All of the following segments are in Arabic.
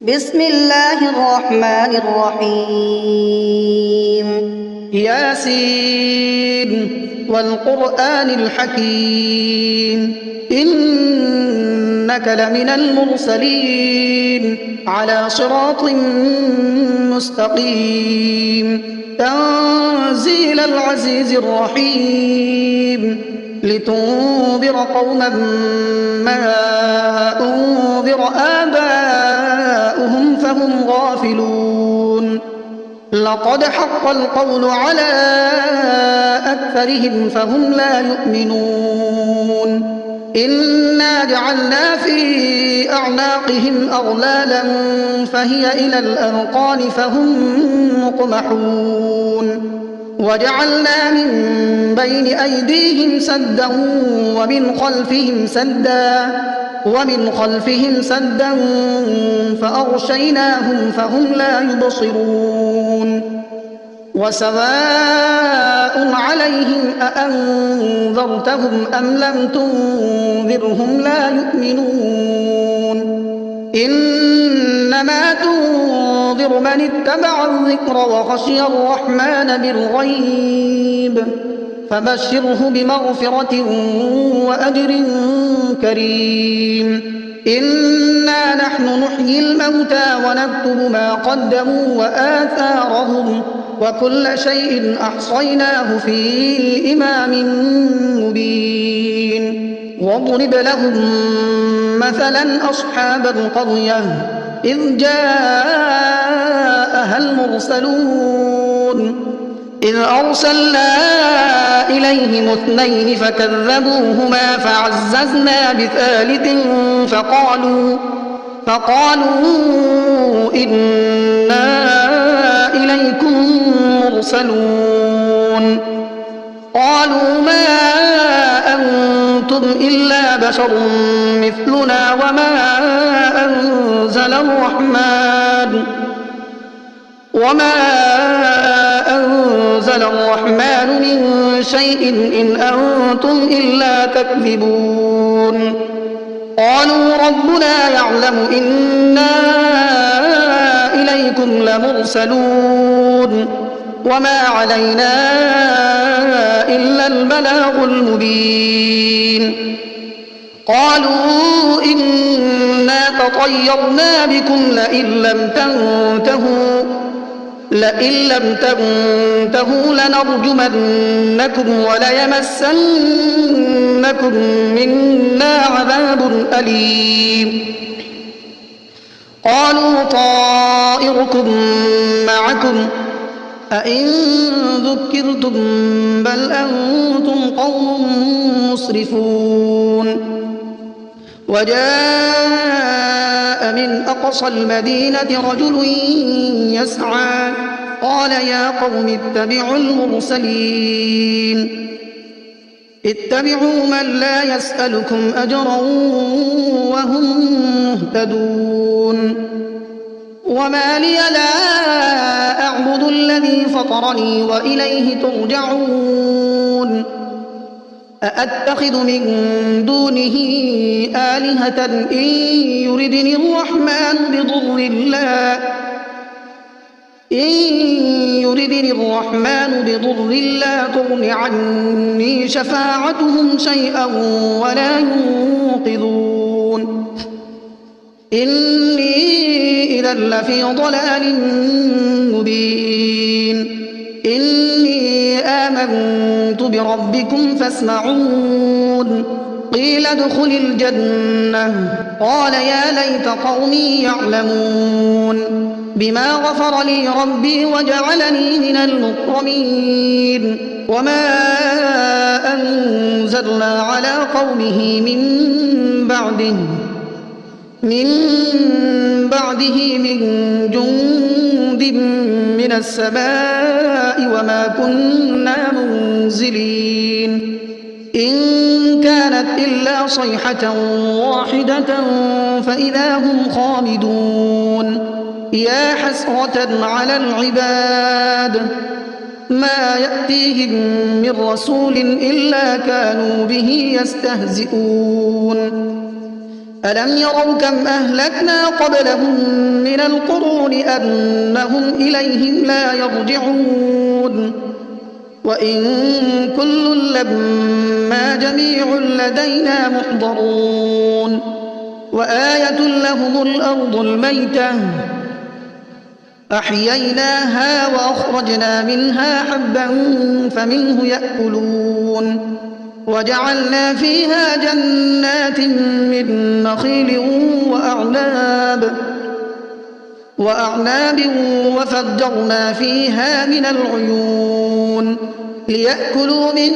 بسم الله الرحمن الرحيم ياسين والقرآن الحكيم إنك لمن المرسلين على صراط مستقيم تنزيل العزيز الرحيم لتنذر قوما ما أنذر آباؤهم فهم غافلون لقد حق القول على أكثرهم فهم لا يؤمنون إنا جعلنا في أعناقهم أغلالا فهي إلى الأذقان فهم مقمحون وجعلنا من بين أيديهم سدا ومن خلفهم سدا فأغشيناهم فهم لا يبصرون وسواء عليهم أأنذرتهم أم لم تنذرهم لا يؤمنون إنما تنذر من اتبع الذكر وخشي الرحمن بالغيب فبشره بمغفرة وأجر كريم إنا نحن نحيي الموتى ونكتب ما قدموا وآثارهم وكل شيء أحصيناه في إمام مبين واضرب لهم مثلا أصحاب القرية إذ جاءها المرسلون إذ أرسلنا إليهم اثنين فكذبوهما فعززنا بثالث فقالوا إنا إليكم مرسلون قالوا ما أنتم إلا بشر مثلنا وما أنزل الرحمن من شيء إن أنتم إلا تكذبون قالوا ربنا يعلم إنا إليكم لمرسلون وما علينا إلا البلاغ المبين قالوا إنا تطيرنا بكم لئن لم تنتهوا لنرجمنكم وليمسنكم منا عذاب أليم قالوا طائركم معكم أئن ذكرتم بل أنتم قوم مسرفون وجاء من أقصى المدينة رجل يسعى قال يا قوم اتبعوا المرسلين اتبعوا من لا يسألكم أجرا وهم مهتدون وما لي لا أعبد الذي فطرني وإليه ترجعون أأتخذ من دونه آلهة إن يردني الرحمن بضر لا تغن عني شفاعتهم شيئا ولا ينقذون إني إذا لفي ضلال مبين إني آمنت بربكم فاسمعون قيل ادخل الجنة قال يا ليت قومي يعلمون بما غفر لي ربي وجعلني من المكرمين وما أنزلنا على قومه من بعده من جند من السماء وما كنا منزلين إن كانت إلا صيحة واحدة فإذا هم خامدون يا حسرة على العباد ما يأتيهم من رسول إلا كانوا به يستهزئون ألم يروا كم أهلكنا قبلهم من القرون أنهم إليهم لا يرجعون وإن كل لما جميع لدينا محضرون وآية لهم الأرض الميتة أحييناها وأخرجنا منها حبا فمنه يأكلون وجعلنا فيها جنات من نخيل وأعناب وفجرنا فيها من العيون ليأكلوا من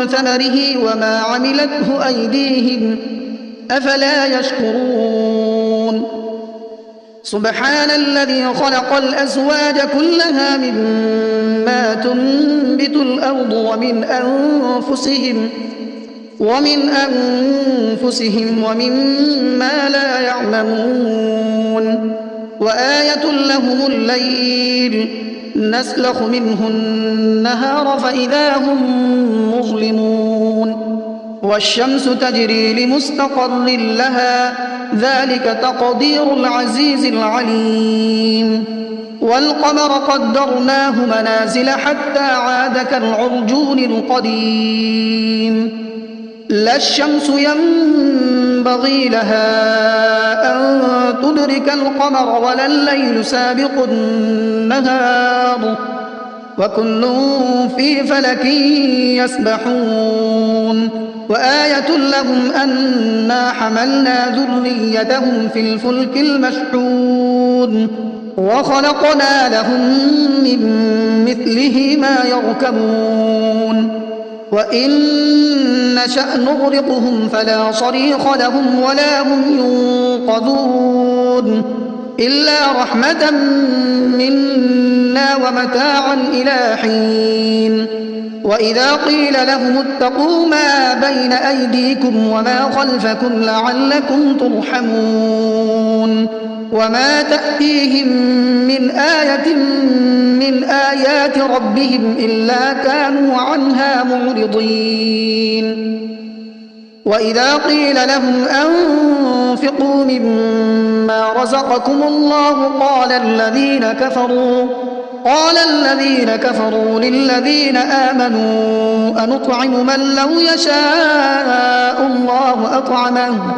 ثمره وما عملته أيديهم أفلا يشكرون سبحان الذي خلق الأزواج كلها مما تنبت الأرض ومن أنفسهم ومما لا يعلمون وآية لهم الليل نسلخ منه النهار فإذا هم مظلمون والشمس تجري لمستقر لها ذلك تقدير العزيز العليم والقمر قدرناه منازل حتى عاد كالعرجون القديم لا الشمس ينبغي لها أن تدرك القمر ولا الليل سابق النهار وكل في فلك يسبحون وآية لهم أنا حملنا ذريتهم في الفلك المشحون وخلقنا لهم من مثله ما يركبون وإن نشأ نغرقهم فلا صريخ لهم ولا هم ينقذون إلا رحمة منا ومتاعا إلى حين وإذا قيل لهم اتقوا ما بين أيديكم وما خلفكم لعلكم ترحمون وما تأتيهم من آية من آيات ربهم إلا كانوا عنها معرضين وإذا قيل لهم أنفقوا مما رزقكم الله قال الذين كفروا للذين آمنوا أنطعم من لو يشاء الله أطعمه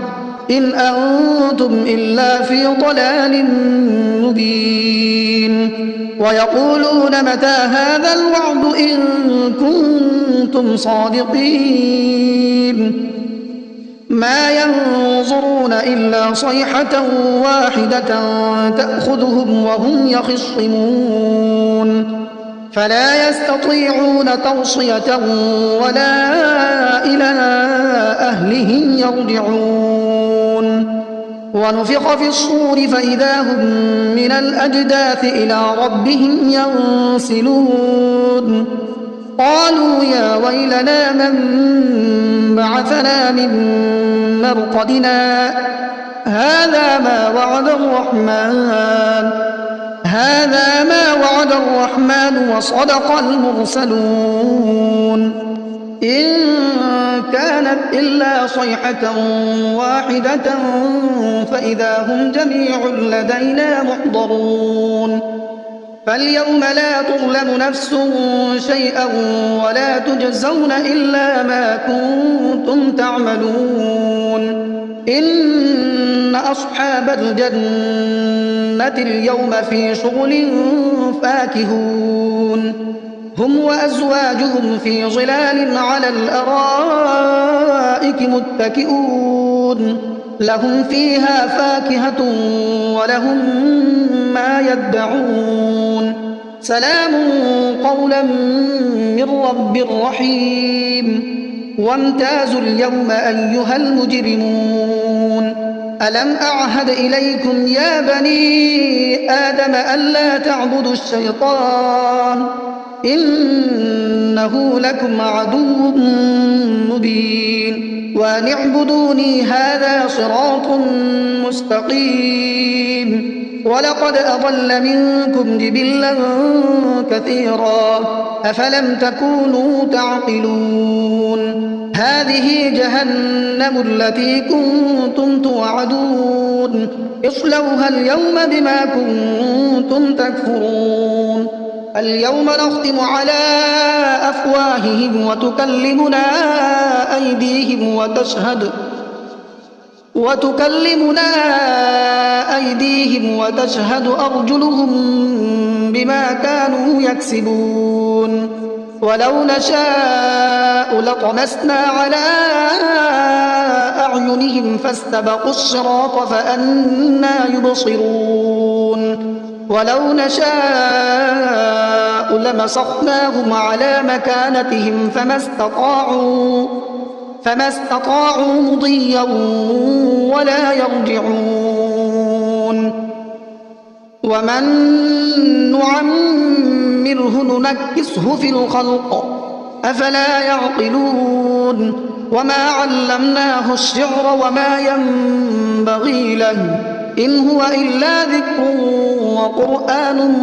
إن أنتم إلا في ضلال مبين ويقولون متى هذا الوعد إن كنتم صادقين ما ينظرون إلا صيحة واحدة تأخذهم وهم يخصمون فلا يستطيعون توصية ولا إلى أهلهم يرجعون ونفخ في الصور فإذا هم من الأجداث إلى ربهم ينسلون قالوا يا ويلنا من بعثنا من مرقدنا هذا ما وعد الرحمن وصدق المرسلون إن كانت إلا صيحة واحدة فإذا هم جميع لدينا محضرون فاليوم لا تظلم نفس شيئا ولا تجزون إلا ما كنتم تعملون إن أصحاب الجنة اليوم في شغل فاكهون هم وأزواجهم في ظلال على الأرائك متكئون لهم فيها فاكهة ولهم ما يدعون سلام قولا من رب رحيم وامتازوا اليوم أيها المجرمون ألم أعهد إليكم يا بني آدم ألا تعبدوا الشيطان إنه لكم عدو مبين وأن اعبدوني هذا صراط مستقيم ولقد أضل منكم جبلا كثيرا أفلم تكونوا تعقلون هذه جهنم التي كنتم توعدون اصلوها اليوم بما كنتم تكفرون اليوم نختم على أفواههم وتكلمنا أيديهم وتشهد أرجلهم بما كانوا يكسبون ولو نشاء لطمسنا على أعينهم فاستبقوا الصراط فأنى يبصرون ولو نشاء لمسخناهم على مكانتهم فما استطاعوا مضيا ولا يرجعون ومن نعمره ننكسه في الخلق أفلا يعقلون وما علمناه الشعر وما ينبغي له إن هو إلا ذكر وقرآن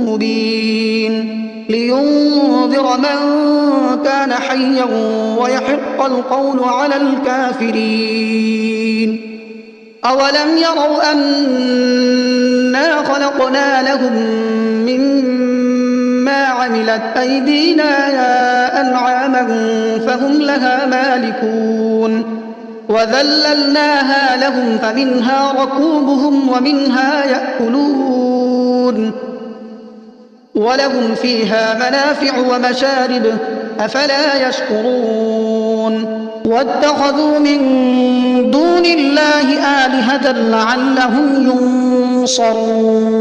مبين لينذر من كان حيا ويحق القول على الكافرين أولم يروا أنا خلقنا لهم مما عملت أيدينا أنعاما فهم لها مالكون وذللناها لهم فمنها ركوبهم ومنها يأكلون ولهم فيها منافع ومشارب أفلا يشكرون واتخذوا من دون الله آلهة لعلهم ينصرون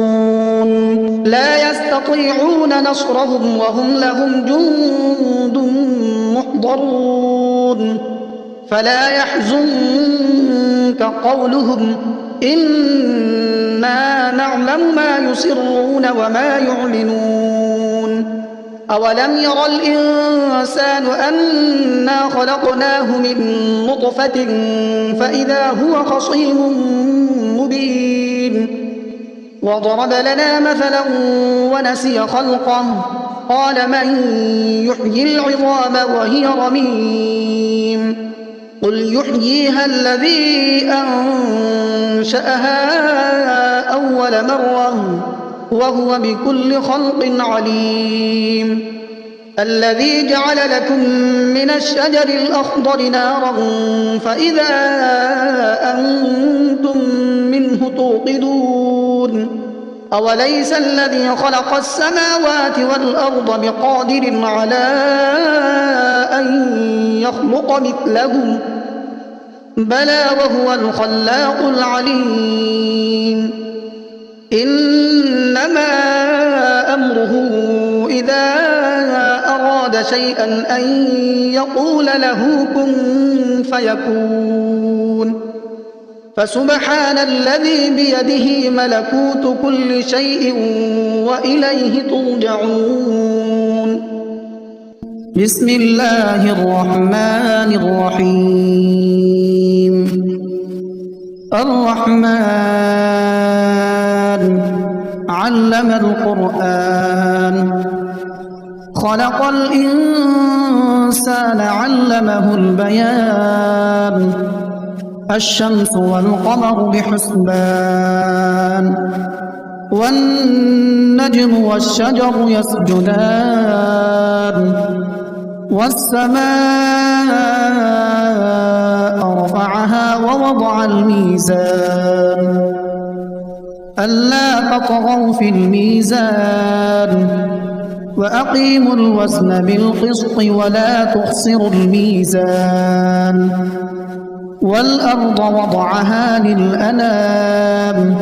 لا يستطيعون نصرهم وهم لهم جند محضرون فلا يحزنك قولهم إنا نعلم ما يسرون وما يعلنون أولم ير الإنسان أنا خلقناه من نطفة فإذا هو خصيم مبين وضرب لنا مثلا ونسي خلقه قال من يحيي العظام وهي رميم قل يحييها الذي أنشأها أول مرة وهو بكل خلق عليم الذي جعل لكم من الشجر الأخضر نارا فإذا أنتم منه توقدون أوليس الذي خلق السماوات والأرض بقادر على أن يخلق مثلهم بلى وهو الخلاق العليم إنما أمره إذا أراد شيئا أن يقول له كن فيكون فسبحان الذي بيده ملكوت كل شيء وإليه ترجعون بسم الله الرحمن الرحيم الرحمن علم القرآن خلق الإنسان علمه البيان الشمس والقمر بحسبان والنجم والشجر يسجدان والسماء رفعها ووضع الميزان ألا تطغوا في الميزان وأقيموا الوزن بالقسط ولا تخسروا الميزان والأرض وضعها للأنام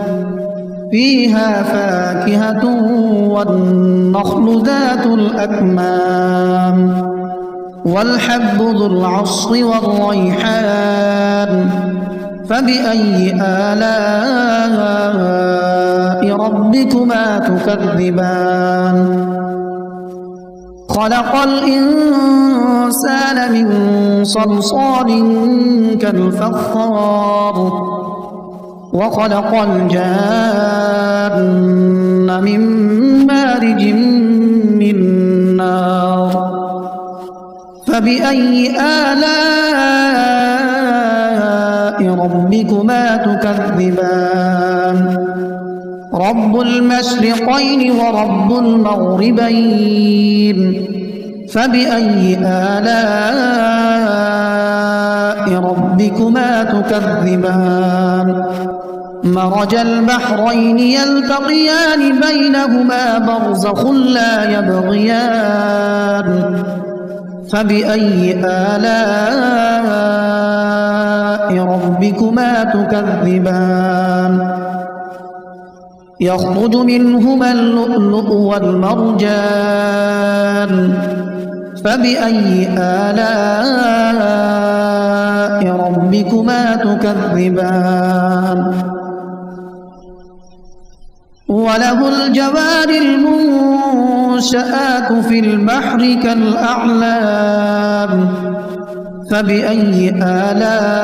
فيها فاكهة والنخل ذات الأكمام والحب ذو العصف والريحان فبأي آلاء ربكما تكذبان خلق الإنسان من صلصال كالفخار وخلق الجان من مارج من نار فبأي آلاء ربكما تكذبان رب المشرقين ورب المغربين فبأي آلاء ربكما تكذبان مرج البحرين يلتقيان بينهما برزخ لا يبغيان فبأي آلاء ربكما تكذبان يخرج منهما اللؤلؤ والمرجان فبأي آلاء ربكما تكذبان وله الجوار المنشآت في البحر كالأعلام فبأي آلاء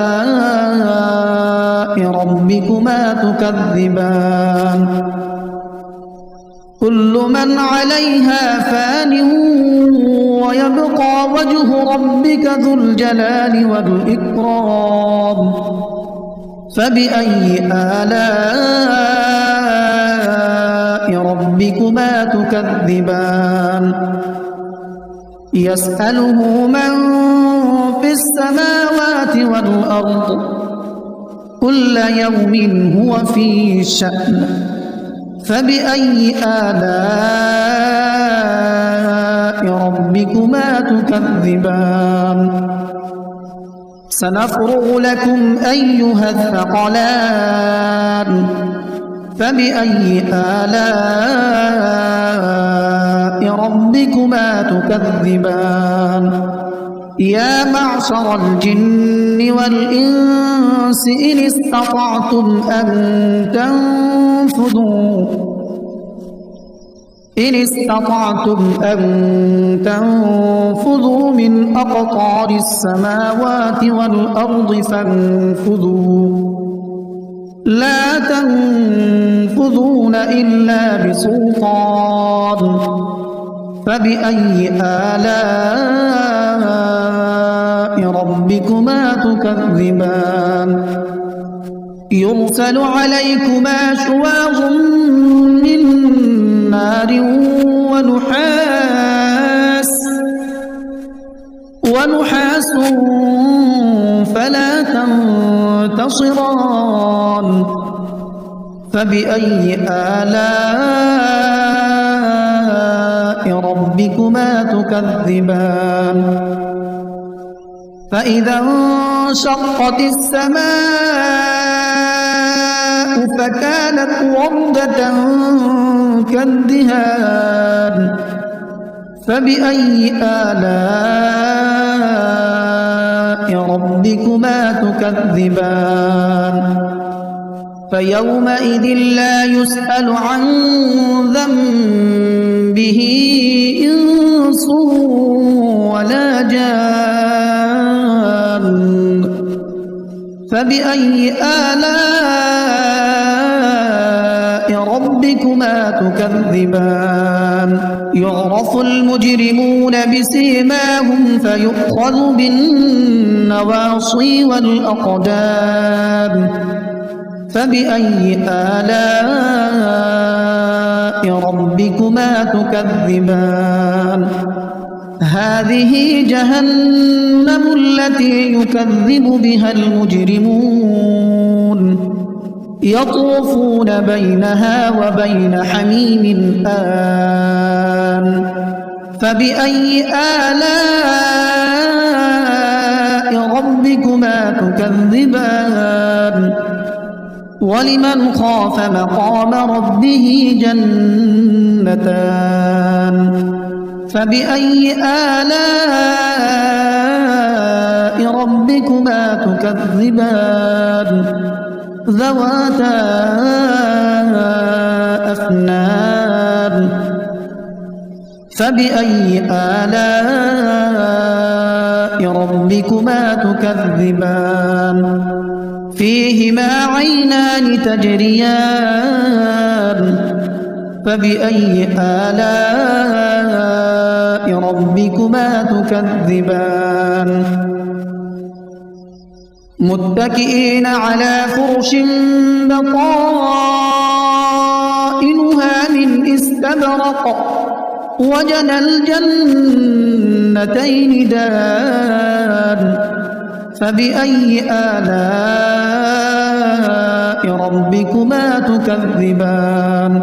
ربكما تكذبان كل من عليها فان ويبقى وجه ربك ذو الجلال والإكرام فبأي آلاء ربكما تكذبان يسأله من في السماوات والأرض كل يوم هو في شأن فبأي آلاء ربكما تكذبان سنفرغ لكم أيها الثقلان فبأي آلاء ربكما تكذبان يا معشر الجن والإنس إن استطعتم أن تنفذوا من أقطار السماوات والأرض فانفذوا لا تنفذون إلا بسلطان فبأي آلاء ربكما تكذبان يرسل عليكما شواظ من نار ونحاس فلا تنتصران فبأي آلاء ربكما تكذبان فإذا انشقت السماء فكانت وردة كالدهان فبأي آلاء ربكما تكذبان فيومئذ لا يسأل عن ذنبه إنس ولا جان فبأي آلاء ربكما تكذبان يعرف المجرمون بسيماهم فيؤخذ بالنواصي والأقدام فبأي آلاء ربكما تكذبان هذه جهنم التي يكذب بها المجرمون يطوفون بينها وبين حميم آن فبأي آلاء ربكما تكذبان ولمن خاف مقام ربه جنتان فبأي آلاء ربكما تكذبان ذواتا أفنان فبأي آلاء ربكما تكذبان فيهما عينان تجريان فبأي آلاء ربكما تكذبان متكئين على فرش بطائنها من استبرق وجنى الجنتين دان فبأي آلاء ربكما تكذبان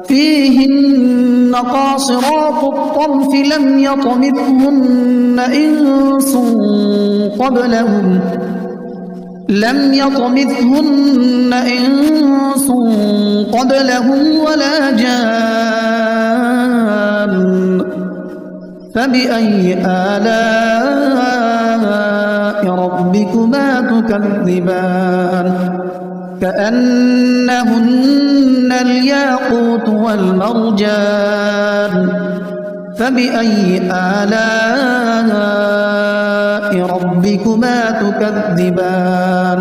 فيهن قاصرات الطرف لم يطمثهن إنس قبلهم ولا جان فبأي آلاء ربكما تكذبان كأنهن الياقوت والمرجان فبأي آلاء ربكما تكذبان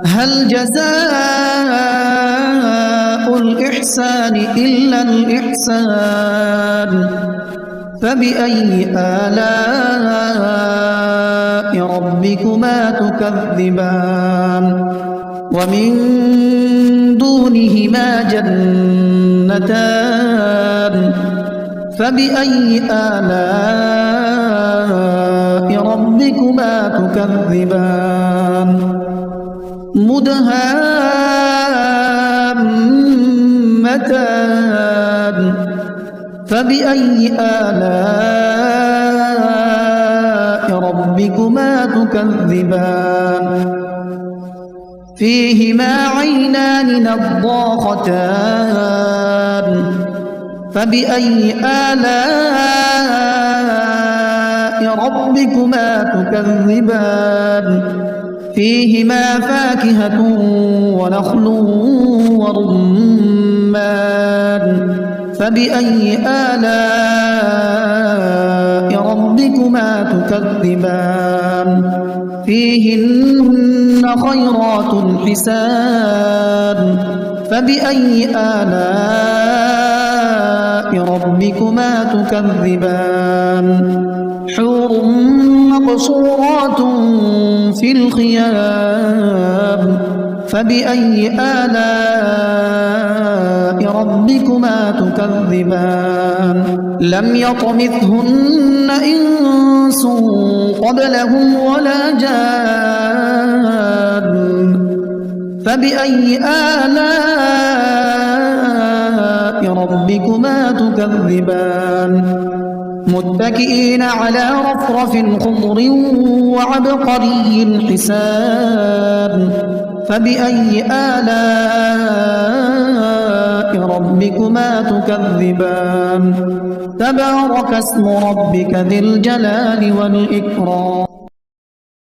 هل جزاء الإحسان إلا الإحسان فبأي آلاء ربكما تكذبان ومن دونهما جنتان فبأي آلاء ربكما تكذبان مدهامتان فبأي آلاء ربكما تكذبان فيهما عينان نضاختان فبأي آلاء ربكما تكذبان فيهما فاكهة ونخل ورمان فبأي آلاء ربكما تكذبان فيهن خيرات حسان فبأي آلاء ربكما تكذبان حور مقصورات في الخيام فبأي آلاء ربكما تكذبان لم يطمثهن إنس قبلهم ولا جان فبأي آلاء ربكما تكذبان متكئين على رفرف خضر وعبقري حسان فبأي آلاء ربكما تكذبان تبارك اسم ربك ذي الجلال والإكرام